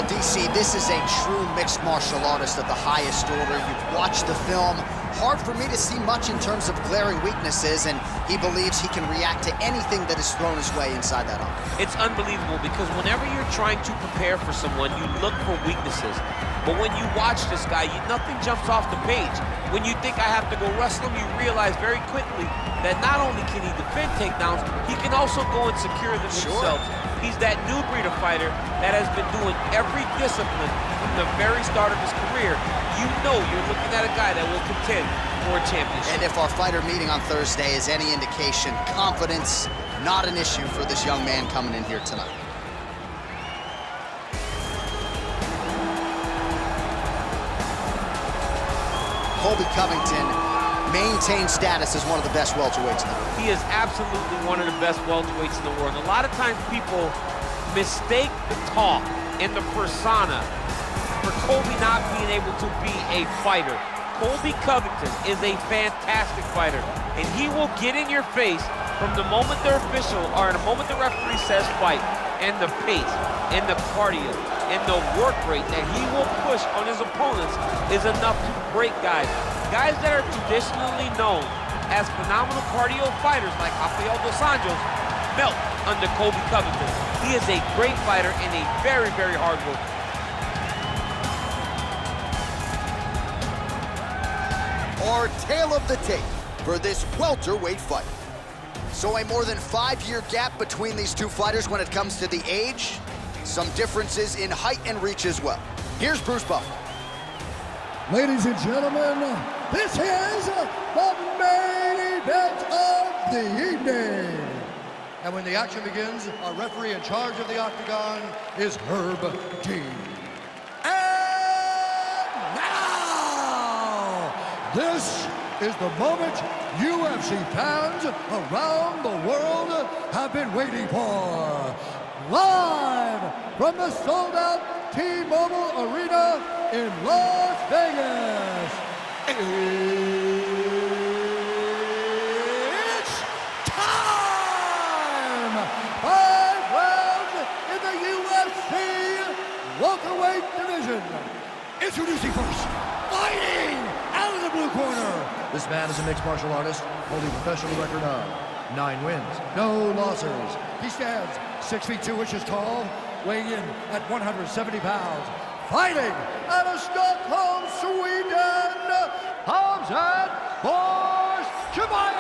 DC, this is a true mixed martial artist of the highest order. You've watched the film. Hard for me to see much in terms of glaring weaknesses, and he believes he can react to anything that is thrown his way inside that arm. It's unbelievable because whenever you're trying to prepare for someone, you look for weaknesses. But when you watch this guy, nothing jumps off the page. When you think I have to go wrestle him, you realize very quickly that not only can he defend takedowns, he can also go and secure them himself. He's that new breed of fighter that has been doing every discipline from the very start of his career. You know you're looking at a guy that will contend for a championship. And if our fighter meeting on Thursday is any indication, confidence, not an issue for this young man coming in here tonight. Colbi Kovington maintains status as one of the best welterweights in the world. He is absolutely one of the best welterweights in the world. A lot of times people mistake the talk and the persona for Colbi not being able to be a fighter. Colbi Kovington is a fantastic fighter, and he will get in your face from the moment the official, or the moment the referee says fight, and the pace, and the cardio, and the work rate that he will push on his opponents is enough to break guys. Guys that are traditionally known as phenomenal cardio fighters like Rafael dos Anjos melt under Colbi Kovington. He is a great fighter and a very, very hard worker. Our tale of the tape for this welterweight fight. So a more than 5-year gap between these two fighters when it comes to the age. Some differences in height and reach as well. Here's Bruce Buffer. Ladies and gentlemen, this is the main event of the evening. And when the action begins, our referee in charge of the octagon is Herb Dean. And now, this is the moment UFC fans around the world have been waiting for. Live from the sold-out T-Mobile Arena in Las Vegas, it's time! 5 rounds in the UFC welterweight division. Introducing first, fighting out of the blue corner. This man is a mixed martial artist, holding a professional record of 9 wins, no losses. He stands 6 feet 2 inches tall, weighing in at 170 pounds. Fighting out of Stockholm, Sweden, Hamzat Chimaев.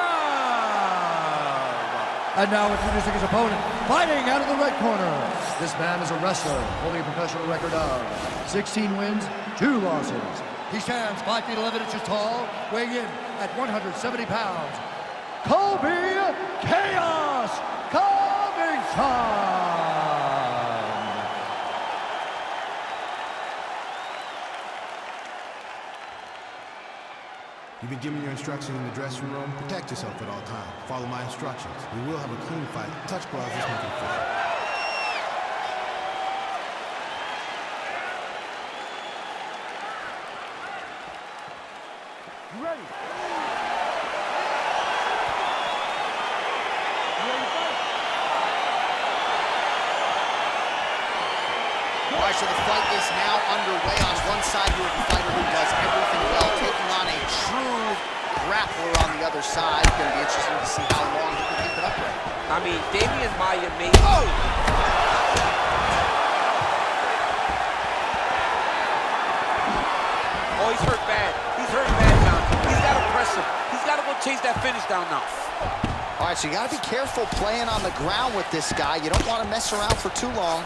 And now introducing his opponent, fighting out of the red corner. This man is a wrestler, holding a professional record of 16 wins, 2 losses. He stands 5 feet 11 inches tall, weighing in at 170 pounds. Colbi Chaos Kovington. You've been given your instructions in the dressing room. Protect yourself at all times. Follow my instructions. We will have a clean fight. Touch gloves, just make it fair. You ready? All right, so the fight is now underway. On one side, you have a fighter who does everything well, taking on a true grappler on the other side. It's going to be interesting to see how long he can keep it upright. I mean, Damian Maia made... Oh! Oh, he's hurt bad. He's hurt bad now. He's got to press him. He's got to go chase that finish down now. All right, so you got to be careful playing on the ground with this guy. You don't want to mess around for too long.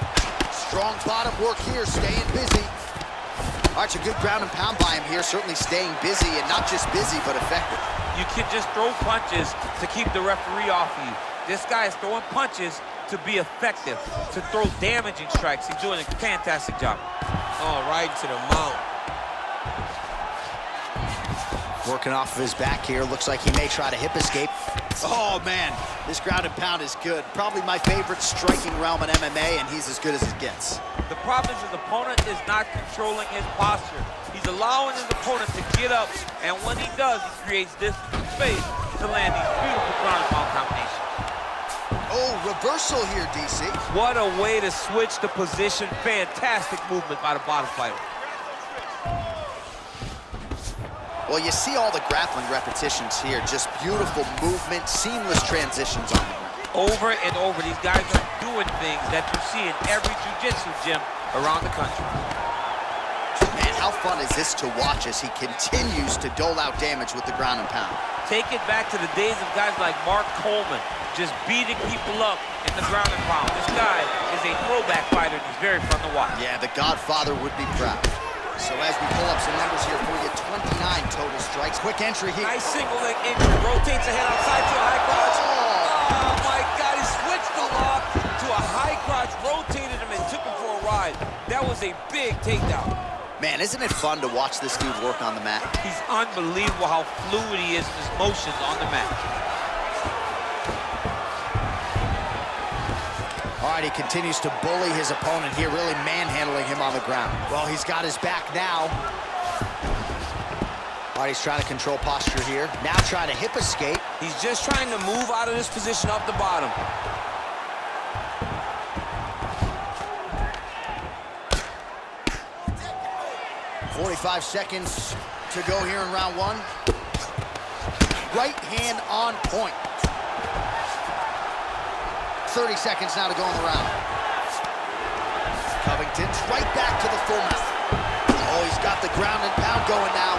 Strong bottom work here, staying busy. All right, so good ground and pound by him here, certainly staying busy, and not just busy, but effective. You can just throw punches to keep the referee off of you. This guy is throwing punches to be effective, to throw damaging strikes. He's doing a fantastic job. Oh, right to the mount. Working off of his back here. Looks like he may try to hip escape. Oh, man. This ground and pound is good. Probably my favorite striking realm in MMA, and he's as good as it gets. The problem is his opponent is not controlling his posture. He's allowing his opponent to get up, and when he does, he creates distance and space to land these beautiful ground and pound combinations. Oh, reversal here, DC. What a way to switch the position. Fantastic movement by the bottom fighter. Well, you see all the grappling repetitions here. Just beautiful movement, seamless transitions on the ground. Over and over, these guys are doing things that you see in every jiu-jitsu gym around the country. Man, how fun is this to watch as he continues to dole out damage with the ground and pound? Take it back to the days of guys like Mark Coleman, just beating people up in the ground and pound. This guy is a throwback fighter, and he's very fun to watch. Yeah, the Godfather would be proud. So as we pull up some numbers here for you, 29 total strikes. Quick entry here. Nice single leg entry, rotates ahead outside to a high crotch. Oh my God, he switched the lock to a high crotch, rotated him and took him for a ride. That was a big takedown. Man, isn't it fun to watch this dude work on the mat? He's unbelievable how fluid he is in his motions on the mat. All right, he continues to bully his opponent here, really manhandling him on the ground. Well, he's got his back now. All right, he's trying to control posture here. Now trying to hip escape. He's just trying to move out of this position off the bottom. .45 seconds to go here in round one. Right hand on point. 30 seconds now to go in the round. Covington's right back to the full mount. Oh, he's got the ground and pound going now.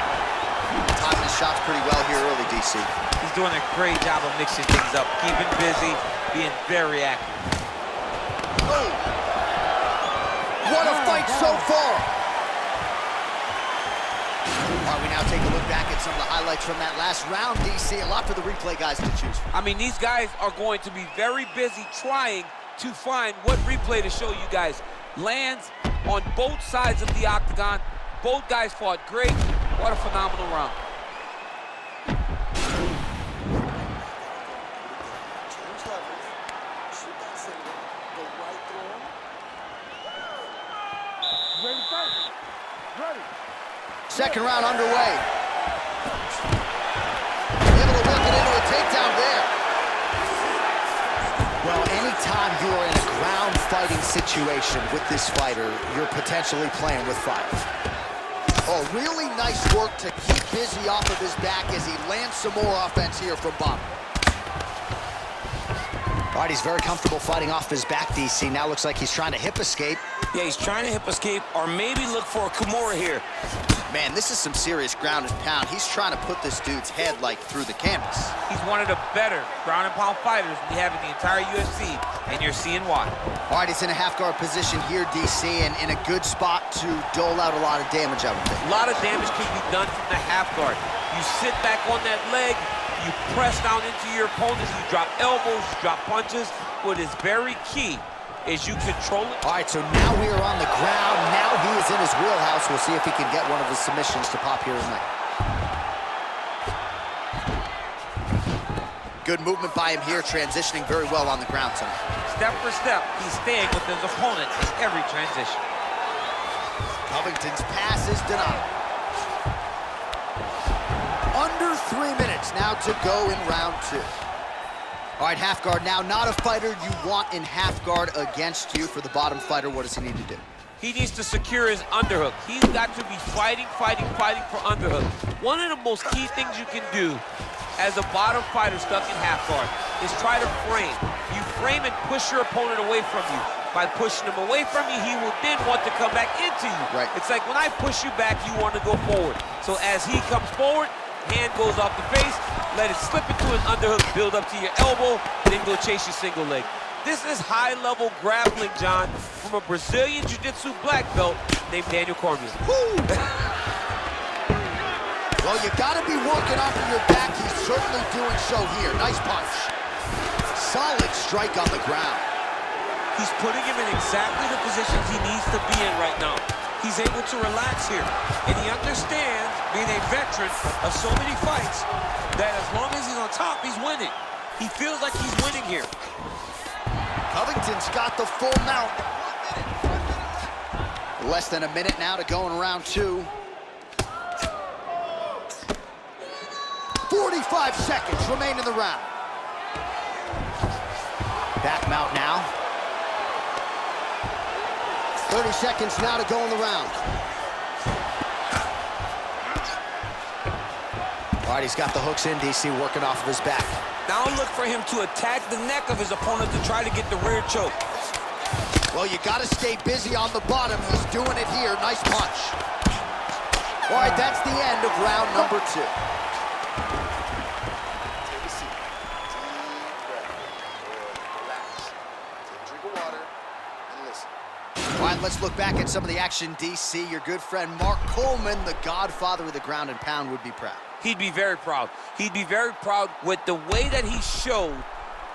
Timing his shots pretty well here early, DC. He's doing a great job of mixing things up, keeping busy, being very active. Oh! What a fight so far! All right, we now take a look back at some of the highlights from that last round, DC. A lot for the replay guys to choose from. I mean, these guys are going to be very busy trying to find what replay to show you guys. Lands on both sides of the octagon. Both guys fought great. What a phenomenal round. Second round underway. Able to work it into a takedown there. Well, anytime you are in a ground fighting situation with this fighter, you're potentially playing with fire. Oh, really nice work to keep busy off of his back as he lands some more offense here from bottom. All right, he's very comfortable fighting off his back, DC. Now looks like he's trying to hip escape. Yeah, he's trying to hip escape or maybe look for a Kimura here. Man, this is some serious ground and pound. He's trying to put this dude's head, like, through the canvas. He's one of the better ground and pound fighters we have in the entire UFC, and you're seeing why. All right, he's in a half-guard position here, DC, and in a good spot to dole out a lot of damage, I would think. A lot of damage can be done from the half guard. You sit back on that leg, you press down into your opponents, you drop elbows, you drop punches. What is very key is you control it. All right, so now we are on the ground. Now he is in his wheelhouse. We'll see if he can get one of his submissions to pop here tonight. Good movement by him here, transitioning very well on the ground tonight. Step for step, he's staying with his opponent in every transition. Covington's pass is denied. Under 3 minutes now to go in round two. All right, half guard now. Not a fighter you want in half guard against you. For the bottom fighter, what does he need to do? He needs to secure his underhook. He's got to be fighting for underhook. One of the most key things you can do as a bottom fighter stuck in half guard is try to frame. You frame and push your opponent away from you. By pushing him away from you, he will then want to come back into you. Right. It's like when I push you back, you want to go forward. So as he comes forward, hand goes off the face, let it slip into an underhook, build up to your elbow, then go chase your single leg. This is high-level grappling, John, from a Brazilian Jiu-Jitsu black belt named Daniel Cormier. Well, you got to be working off of your back. He's certainly doing so here. Nice punch. Solid strike on the ground. He's putting him in exactly the positions he needs to be in right now. He's able to relax here, and he understands, being a veteran of so many fights, that as long as he's on top, he's winning. He feels like he's winning here. Covington's got the full mount. Less than a minute now to go in round two. 45 seconds remain in the round. Back mount now. 30 seconds now to go in the round. All right, he's got the hooks in, DC, working off of his back. Now look for him to attack the neck of his opponent to try to get the rear choke. Well, you got to stay busy on the bottom. He's doing it here. Nice punch. All right, that's the end of round number 2. Take a seat. Deep breath. Relax. Take a drink of water and listen. All right, let's look back at some of the action, DC. Your good friend Mark Coleman, the godfather of the ground and pound, would be proud. He'd be very proud. He'd be very proud with the way that he showed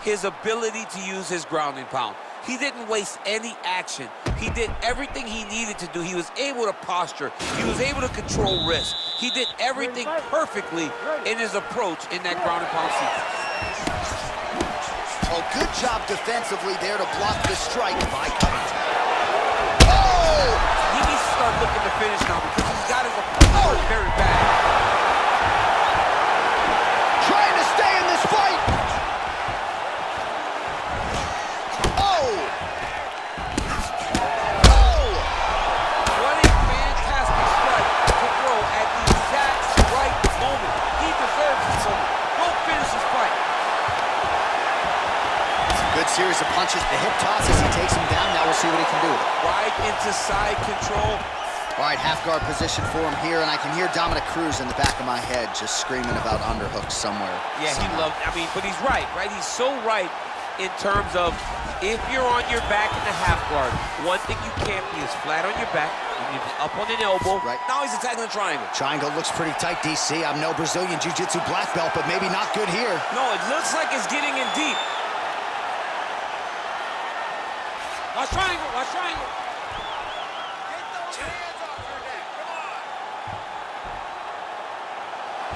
his ability to use his ground and pound. He didn't waste any action. He did everything he needed to do. He was able to posture. He was able to control risk. He did everything perfectly in his approach in that ground and pound sequence. Oh, good job defensively there to block the strike by Covington. Oh! He needs to start looking to finish now because he's got his opponent very bad. Trying to stay in this fight. Oh! Oh! What a fantastic strike to throw at the exact right moment. He deserves this moment. Go finish this fight. Good series of punches. The hip toss as he takes him down. Now we'll see what he can do with it. Right into side control. All right, half guard position for him here, and I can hear Dominic Cruz in the back of my head just screaming about underhooks somewhere. Yeah, he loved, but he's right? He's so right in terms of if you're on your back in the half guard, one thing you can't be is flat on your back. You need to be up on an elbow. Right. Now he's attacking the triangle. Triangle looks pretty tight, DC. I'm no Brazilian Jiu-Jitsu black belt, but maybe not good here. No, it looks like it's getting in deep. Watch triangle, watch triangle.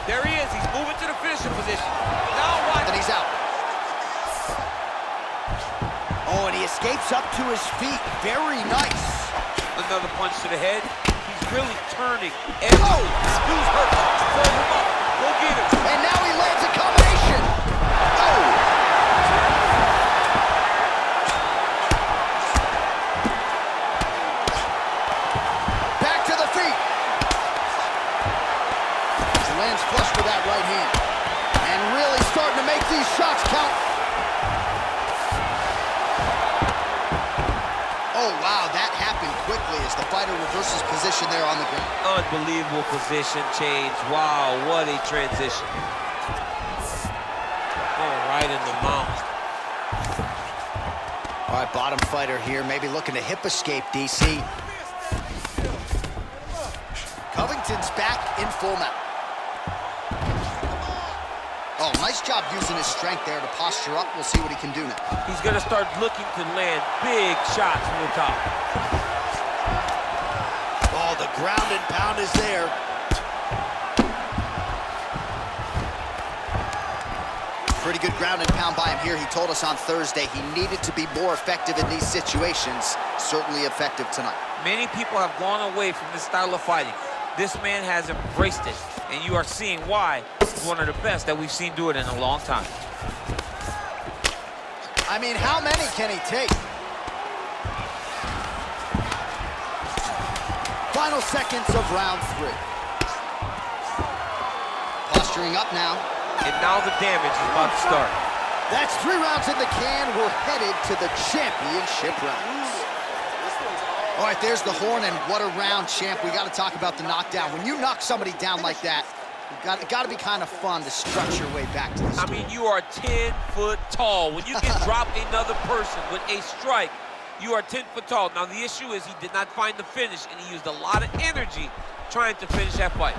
There he is. He's moving to the finishing position. Now watch. And he's out. Oh, and he escapes up to his feet. Very nice. Another punch to the head. He's really turning. And oh, who's hurt? Pull him up. Go get him. And now he lands a combination. Oh. Back to the feet. He lands flush with that right hand. And really starting to make these shots count. Oh, wow, that happened quickly as the fighter reverses position there on the ground. Unbelievable position change. Wow, what a transition. Oh, right in the mouth. All right, bottom fighter here, maybe looking to hip escape, DC. Covington's back in full mount. Oh, nice job using his strength there to posture up. We'll see what he can do now. He's going to start looking to land big shots from the top. Oh, the ground and pound is there. Pretty good ground and pound by him here. He told us on Thursday he needed to be more effective in these situations. Certainly effective tonight. Many people have gone away from this style of fighting. This man has embraced it, and you are seeing why he's one of the best that we've seen do it in a long time. I mean, how many can he take? Final seconds of round 3. Posturing up now. And now the damage is about to start. That's 3 rounds in the can. We're headed to the championship rounds. All right, there's the horn, and what a round, champ. We got to talk about the knockdown. When you knock somebody down like that, it got to be kind of fun to stretch your way back to the stool. I mean, you are 10 foot tall. When you can drop another person with a strike, you are 10 foot tall. Now, the issue is he did not find the finish, and he used a lot of energy trying to finish that fight.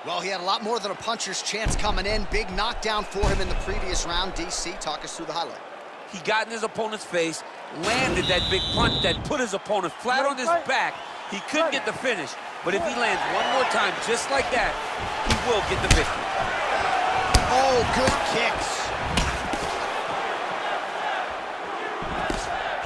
Well, he had a lot more than a puncher's chance coming in. Big knockdown for him in the previous round. DC, talk us through the highlight. He got in his opponent's face, landed that big punch that put his opponent flat on his back. He couldn't get the finish, but if he lands one more time just like that, he will get the victory. Oh, good kicks.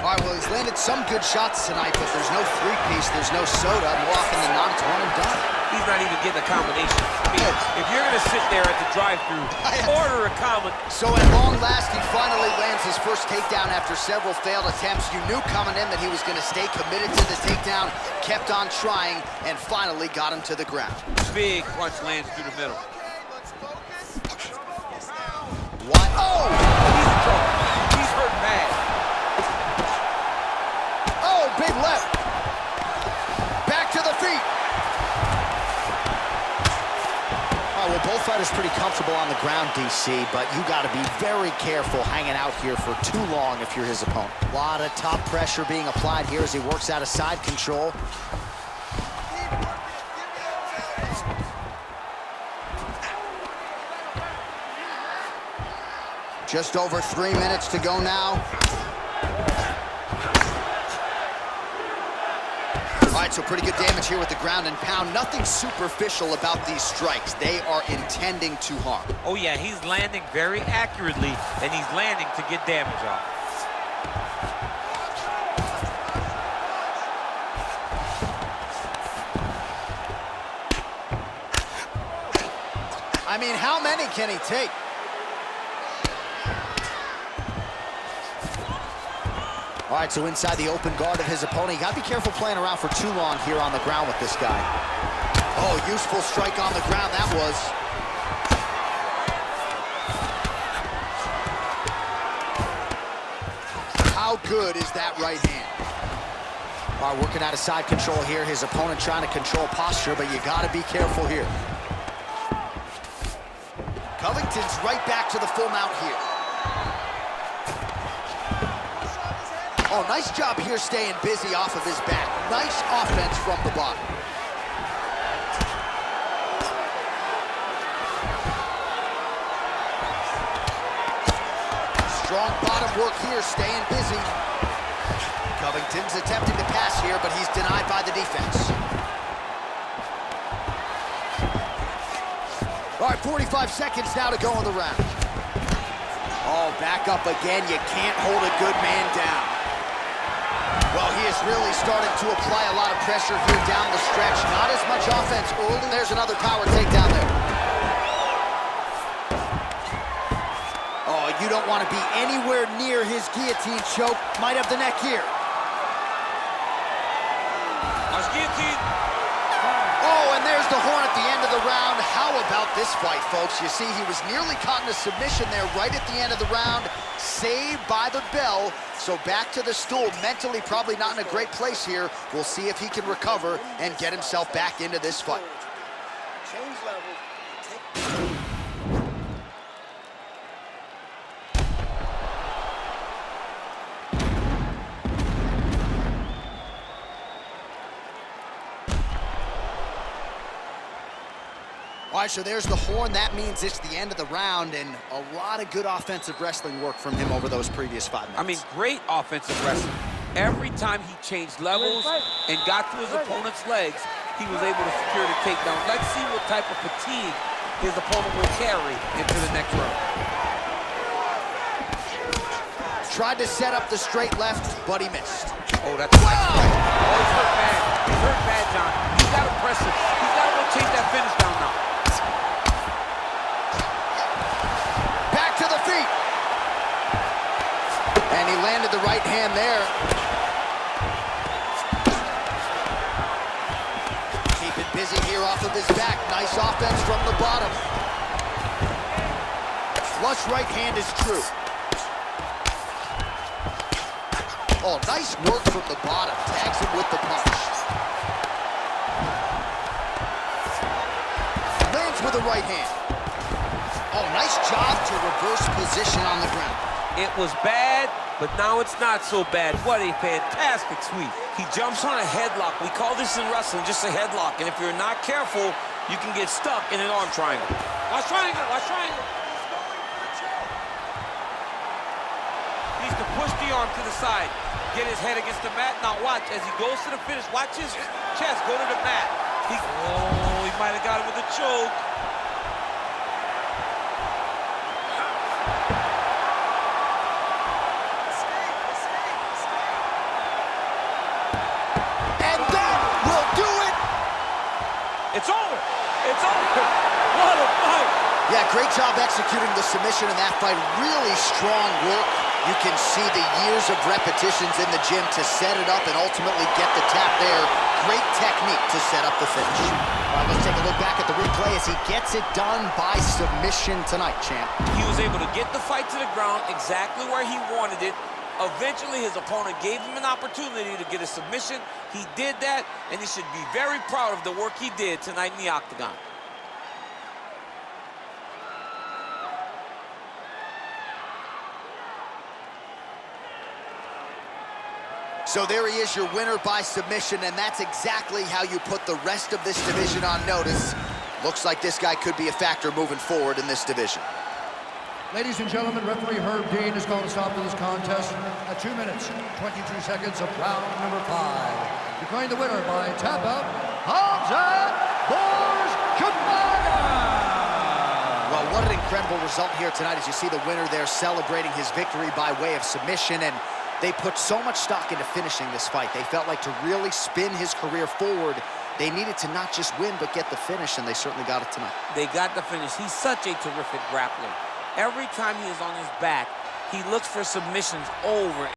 All right, well, he's landed some good shots tonight, but there's no three-piece, there's no soda. More often than not, it's one and done. He's not even getting a combination. I mean, if you're going to sit there at the drive-thru, order a combination. So at long last, he finally lands his first takedown after several failed attempts. You knew coming in that he was going to stay committed to the takedown, kept on trying, and finally got him to the ground. Big punch lands through the middle. What? Oh! He's in trouble. He's hurt bad. Oh, big left. Back to the feet. All right, well, both fighters pretty comfortable on the ground, DC, but you got to be very careful hanging out here for too long if you're his opponent. A lot of top pressure being applied here as he works out of side control. Just over 3 minutes to go now. All right, so pretty good damage here with the ground and pound. Nothing superficial about these strikes. They are intending to harm. Oh, yeah, he's landing very accurately, and he's landing to get damage off. I mean, how many can he take? All right, so inside the open guard of his opponent. You got to be careful playing around for too long here on the ground with this guy. Oh, useful strike on the ground, that was. How good is that right hand? All right, working out of side control here. His opponent trying to control posture, but you got to be careful here. Covington's right back to the full mount here. Oh, nice job here staying busy off of his back. Nice offense from the bottom. Strong bottom work here, staying busy. Covington's attempting to pass here, but he's denied by the defense. All right, 45 seconds now to go in the round. Oh, back up again. You can't hold a good man down. Well, he is really starting to apply a lot of pressure here down the stretch. Not as much offense early. There's another power takedown there. Oh, you don't want to be anywhere near his guillotine choke. Might have the neck here. Nice guillotine. Oh, and there's the horn at the end of the round. How about this fight, folks? You see, he was nearly caught in a submission there right at the end of the round. Saved by the bell. So back to the stool. Mentally probably not in a great place here. We'll see if he can recover and get himself back into this fight. Change level. All right, so there's the horn. That means it's the end of the round, and a lot of good offensive wrestling work from him over those previous 5 minutes. I mean, great offensive wrestling. Every time he changed levels and got to his opponent's legs, he was able to secure the takedown. Let's see what type of fatigue his opponent will carry into the next round. Tried to set up the straight left, but he missed. Oh, that's wow. Oh, he's hurt bad. He's hurt bad, John. He's got to press it. He's got to go chase that finish down now. Back to the feet. And he landed the right hand there. Keep it busy here off of his back. Nice offense from the bottom. Flush right hand is true. Oh, nice work from the bottom. Tags him with the punch. Lands with the right hand. Oh, nice job to reverse position on the ground. It was bad, but now it's not so bad. What a fantastic sweep. He jumps on a headlock. We call this in wrestling just a headlock. And if you're not careful, you can get stuck in an arm triangle. Watch triangle, watch triangle. Needs to push the arm to the side. Get his head against the mat. Now watch, as he goes to the finish, watch his chest go to the mat. Oh, he might have got him with a choke. And that will do it. It's over. What a fight! Yeah, great job executing the submission in that fight. Really strong work. You can see the years of repetitions in the gym to set it up and ultimately get the tap there. Great technique to set up the finish. All right, let's take a look back at the replay as he gets it done by submission tonight, champ. He was able to get the fight to the ground exactly where he wanted it. Eventually, his opponent gave him an opportunity to get a submission. He did that, and he should be very proud of the work he did tonight in the octagon. So there he is, your winner by submission, and that's exactly how you put the rest of this division on notice. Looks like this guy could be a factor moving forward in this division. Ladies and gentlemen, referee Herb Dean has called a stop to this contest at 2 minutes, 22 seconds of round number 5. Declaring the winner by tap out, Hamzat Chimaев. Well, what an incredible result here tonight as you see the winner there celebrating his victory by way of submission, and they put so much stock into finishing this fight. They felt like to really spin his career forward, they needed to not just win, but get the finish, and they certainly got it tonight. They got the finish. He's such a terrific grappler. Every time he is on his back, he looks for submissions over